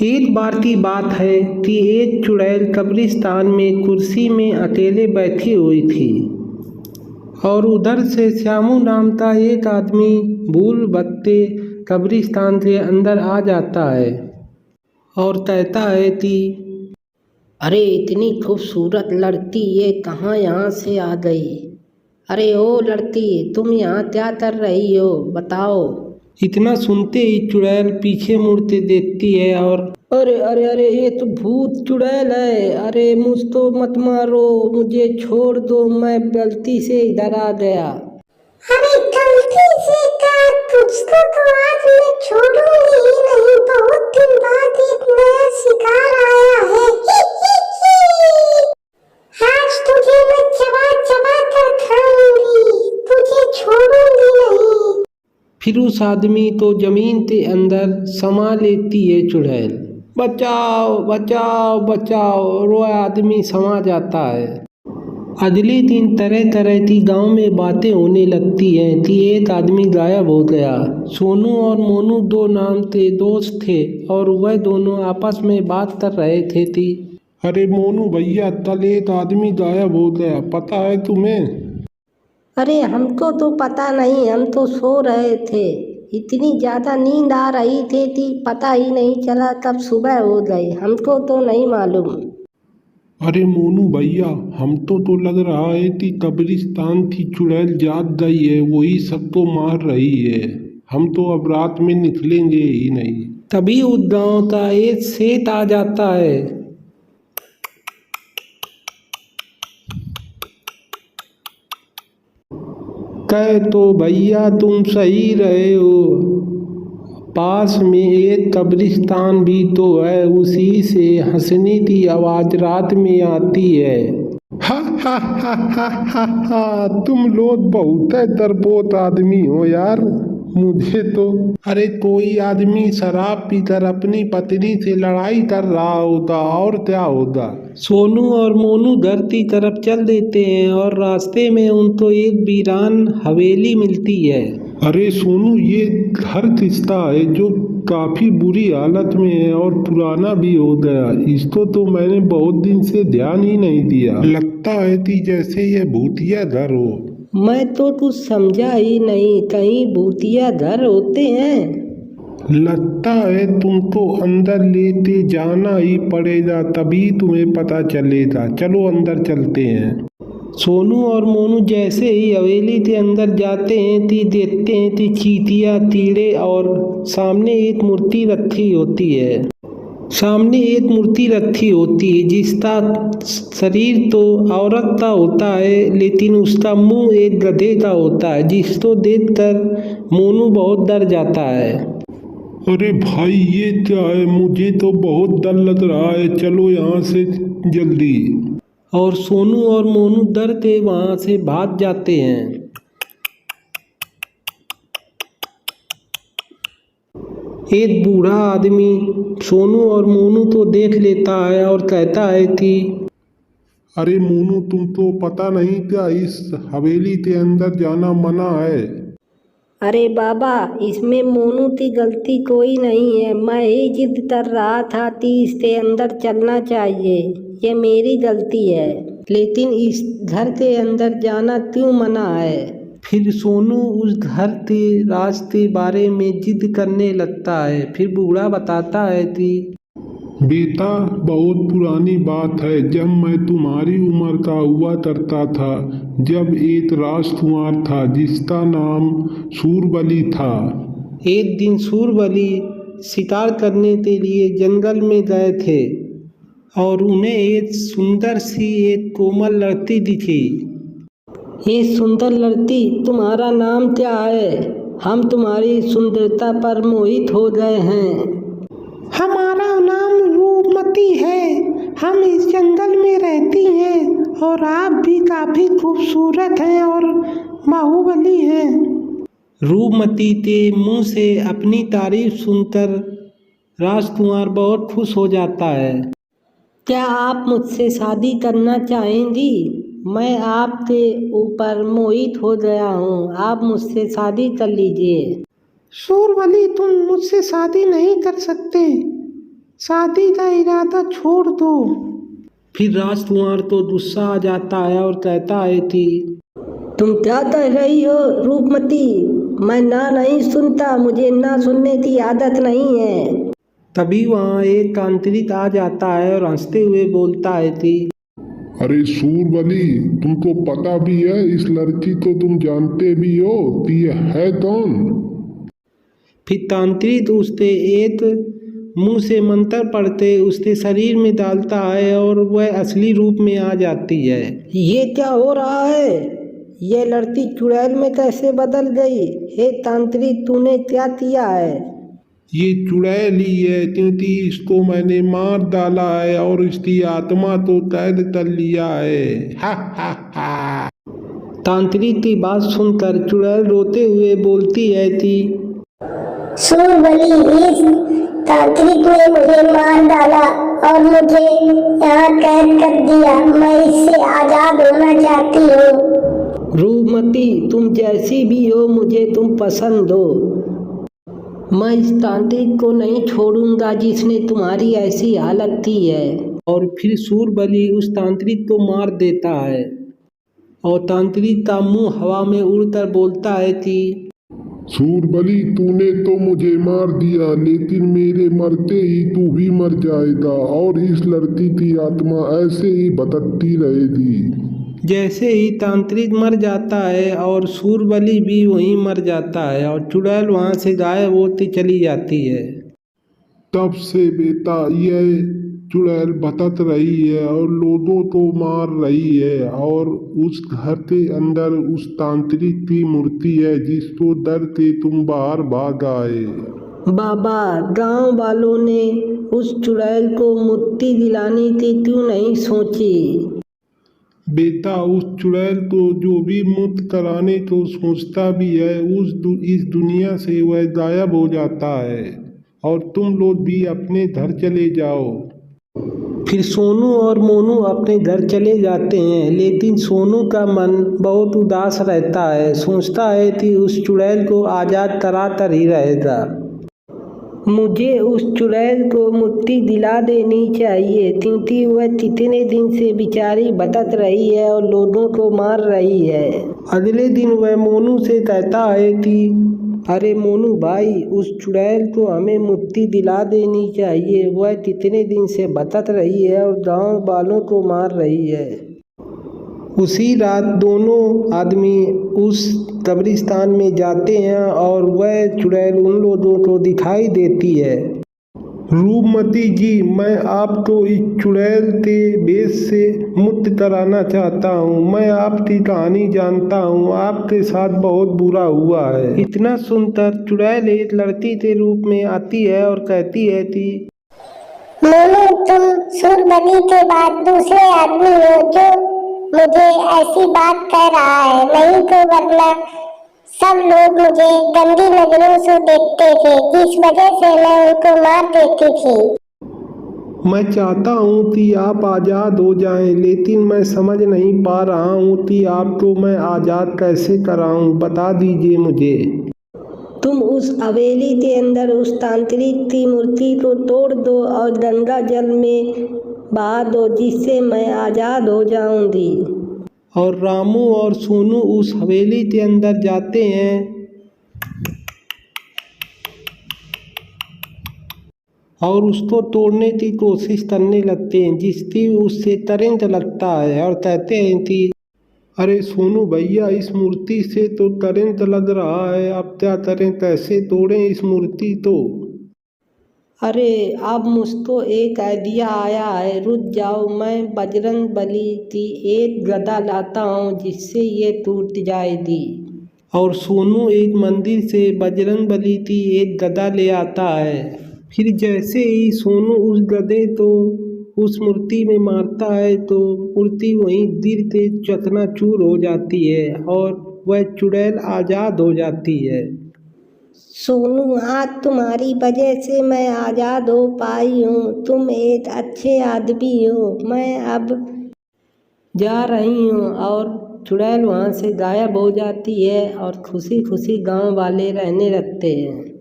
एक बार की बात है कि एक चुड़ैल कब्रिस्तान में कुर्सी में अकेले बैठी हुई थी और उधर से श्यामू नाम का एक आदमी भूल भटके कब्रिस्तान के अंदर आ जाता है और कहता है कि अरे इतनी खूबसूरत लड़की ये कहाँ यहाँ से आ गई। अरे ओ लड़की, तुम यहाँ क्या कर रही हो, बताओ। इतना सुनते ही चुड़ैल पीछे मुड़ते देखती है और अरे अरे अरे, ये तो भूत चुड़ैल है। अरे मुझ तो मत मारो, मुझे छोड़ दो, मैं गलती से इधर आ गया। अरे गलती से क्या, तुझको तो आज मैं छोड़ूंगी ही नहीं। बहुत दिन बाद एक नया शिकार आया है। आज तुझे मैं चबा चबा कर खाऊंगी, तुझे छोड़ूंगी नहीं। फिर उस आदमी तो जमीन के अंदर समा लेती है चुड़ैल। बचाओ बचाओ बचाओ, वो आदमी समा जाता है। अगले दिन तरह तरह की गांव में बातें होने लगती हैं कि एक आदमी गायब हो गया। सोनू और मोनू दो नाम के दोस्त थे और वह दोनों आपस में बात कर रहे थे कि अरे मोनू भैया, कल एक आदमी गायब हो गया, पता है तुम्हें? अरे हमको तो पता नहीं, हम तो सो रहे थे। इतनी ज़्यादा नींद आ रही थी कि पता ही नहीं चला कब सुबह हो गई। हमको तो नहीं मालूम। अरे मोनू भैया, हमको तो लग रहा है कि कब्रिस्तान की चुड़ैल जाग गई है, वही सबको मार रही है। हम तो अब रात में निकलेंगे ही नहीं। तभी उस गांव का एक सेठ आ जाता है। कहे तो भैया तुम सही रहे हो, पास में एक कब्रिस्तान भी तो है, उसी से हंसने की आवाज रात में आती है। हा हा हा हा हा हा, तुम लोग बहुत डरपोक आदमी हो यार। मुझे तो अरे कोई आदमी शराब पीकर अपनी पत्नी से लड़ाई कर रहा होगा और क्या होगा। सोनू और मोनू घर की तरफ चल देते हैं और रास्ते में उनको एक वीरान हवेली मिलती है। अरे सोनू, ये घर किसका है जो काफी बुरी हालत में है और पुराना भी हो गया? इसको तो मैंने बहुत दिन से ध्यान ही नहीं दिया। लगता है कि जैसे ये भूतिया घर हो। मैं तो कुछ समझा ही नहीं, कहीं भूतिया घर होते हैं? लगता है तुमको अंदर लेते जाना ही पड़ेगा, तभी तुम्हें पता चलेगा। चलो अंदर चलते हैं। सोनू और मोनू जैसे ही हवेली के अंदर जाते हैं कि देखते हैं कि चींटियाँ, कीड़े और सामने एक मूर्ति रखी होती है। जिसका शरीर तो औरत का होता है, लेकिन उसका मुंह एक गधे का होता है, जिसको देखकर मोनू बहुत डर जाता है। अरे भाई, ये क्या है? मुझे तो बहुत डर लग रहा है, चलो यहाँ से जल्दी। और सोनू और मोनू डर के वहाँ से भाग जाते हैं। एक बूढ़ा आदमी सोनू और मोनू को देख लेता है और कहता है कि अरे मोनू, तुमको पता नहीं क्या इस हवेली के अंदर जाना मना है? अरे बाबा, इसमें मोनू की गलती कोई नहीं है। मैं ही जिद कर रहा था कि इसके अंदर चलना चाहिए, ये मेरी गलती है। लेकिन इस घर के अंदर जाना क्यों मना है? फिर सोनू उस घर के राज के बारे में जिद करने लगता है। फिर बूढ़ा बताता है कि बेटा, बहुत पुरानी बात है, जब मैं तुम्हारी उम्र का हुआ करता था, जब एक राजकुमार था जिसका नाम सूरबली था। एक दिन सूरबली शिकार करने के लिए जंगल में गए थे और उन्हें एक कोमल लड़की दिखी। ये सुंदर लड़की, तुम्हारा नाम क्या है? हम तुम्हारी सुंदरता पर मोहित हो गए हैं। हमारा नाम रूपमती है, हम इस जंगल में रहती हैं और आप भी काफी खूबसूरत हैं और बाहुबली हैं। रूपमती के मुंह से अपनी तारीफ सुनकर राजकुमार बहुत खुश हो जाता है। क्या आप मुझसे शादी करना चाहेंगी? मैं आपके ऊपर मोहित हो गया हूँ, आप मुझसे शादी कर लीजिए। सूरबली, तुम मुझसे शादी नहीं कर सकते। शादी का इरादा छोड़ दो। फिर राजकुमार तो गुस्सा आ जाता है और कहता है कि तुम क्या कह रही हो रूपमती? मैं ना नहीं सुनता, मुझे ना सुनने की आदत नहीं है। तभी वहाँ एक तांत्रिक आ जाता है और हंसते हुए बोलता है कि अरे सूरबली, तुमको पता भी है इस लड़की को तुम जानते भी हो कि ये है कौन? फिर तांत्रिक उससे एक मुंह से मंत्र पढ़ते उसके शरीर में डालता है और वह असली रूप में आ जाती है। ये क्या हो रहा है? ये लड़की चुड़ैल में कैसे बदल गई? हे तांत्रिक, तूने क्या किया है? ये चुड़ैल ही है, क्योंकि इसको मैंने मार डाला है और इसकी आत्मा तो कैद कर लिया है। हा हा हा। तांत्रिक की बात सुनकर चुड़ैल रोते हुए बोलती है कि सूरबली, इस तांत्रिक ने मुझे मार डाला और मुझे यहाँ कैद कर दिया। मैं इससे आजाद होना चाहती हूँ। रूपमती, तुम जैसी भी हो मुझे तुम पसंद हो। मैं इस तांत्रिक को नहीं छोड़ूंगा जिसने तुम्हारी ऐसी हालत की है। और फिर सूरबली उस तांत्रिक को मार देता है और तांत्रिक का मुंह हवा में उड़कर बोलता है कि सूरबली, तूने तो मुझे मार दिया, लेकिन मेरे मरते ही तू भी मर जाएगा और इस लड़की की आत्मा ऐसे ही भटकती रहेगी। जैसे ही तांत्रिक मर जाता है और सूरबली भी वहीं मर जाता है और चुड़ैल वहाँ से गायब होती चली जाती है। तब से बेटा यह चुड़ैल भटक रही है और लोगों को मार रही है, और उस घर के अंदर उस तांत्रिक की मूर्ति है जिसको डर के तुम बाहर भाग आए। बाबा, गांव वालों ने उस चुड़ैल को मुक्ति दिलाने की क्यों नहीं सोची? बेटा, उस चुड़ैल को जो भी मुक्त कराने को सोचता भी है इस दुनिया से वह गायब हो जाता है, और तुम लोग भी अपने घर चले जाओ। फिर सोनू और मोनू अपने घर चले जाते हैं, लेकिन सोनू का मन बहुत उदास रहता है। सोचता है कि उस चुड़ैल को आज़ाद कराकर ही रहेगा। मुझे उस चुड़ैल को मुक्ति दिला देनी चाहिए, क्योंकि वह कितने दिन से बेचारी भटक रही है और लोगों को मार रही है। अगले दिन वह मोनू से कहता है कि अरे मोनू भाई, उस चुड़ैल को हमें मुक्ति दिला देनी चाहिए। वह कितने दिन से भटक रही है और गांव वालों को मार रही है। उसी रात दोनों आदमी उस कब्रिस्तान में जाते हैं और वह चुड़ैल उन लोगों को दिखाई देती है। रूपमती जी, मैं आपको इस चुड़ैल के भेष से मुक्त कराना चाहता हूँ। मैं आपकी कहानी जानता हूँ, आपके साथ बहुत बुरा हुआ है। इतना सुनकर चुड़ैल एक लड़की के रूप में आती है और कहती है कि मोनू, तुम सूरबली के बाद दूसरे आदमी हो जो मुझे ऐसी बात कह रहा है। नहीं तो वरना सब लोग मुझे गंदी नजरों से देखते थे, जिस वजह से मैं उनको मार देती थी। मैं चाहता हूँ कि आप आज़ाद हो जाएं, लेकिन मैं समझ नहीं पा रहा हूँ कि आपको मैं आज़ाद कैसे कराऊँ। बता दीजिए मुझे। तुम उस हवेली के अंदर उस तांत्रिक की मूर्ति को तोड़ दो और गंगा जल में बहा दो, जिससे मैं आज़ाद हो जाऊंगी। और रामू और सोनू उस हवेली के अंदर जाते हैं और उसको तोड़ने की कोशिश करने लगते हैं, जिसकी उससे करंट लगता है और कहते हैं कि अरे सोनू भैया, इस मूर्ति से तो करंट लग रहा है, अब क्या करें, कैसे तोड़ें इस मूर्ति को। अरे अब मुझको एक आइडिया आया है, रुक जाओ, मैं बजरंग बली की एक गदा लाता हूँ जिससे ये टूट जाएगी। और सोनू एक मंदिर से बजरंग बली की एक गदा ले आता है। फिर जैसे ही सोनू उस गदे को उस मूर्ति में मारता है तो मूर्ति वहीं गिर के चकनाचूर हो जाती है और वह चुड़ैल आज़ाद हो जाती है। सोनू, आज तुम्हारी वजह से मैं आज़ाद हो पाई हूँ। तुम एक अच्छे आदमी हो। मैं अब जा रही हूँ। और चुड़ैल वहाँ से गायब हो जाती है और खुशी खुशी गांव वाले रहने लगते हैं।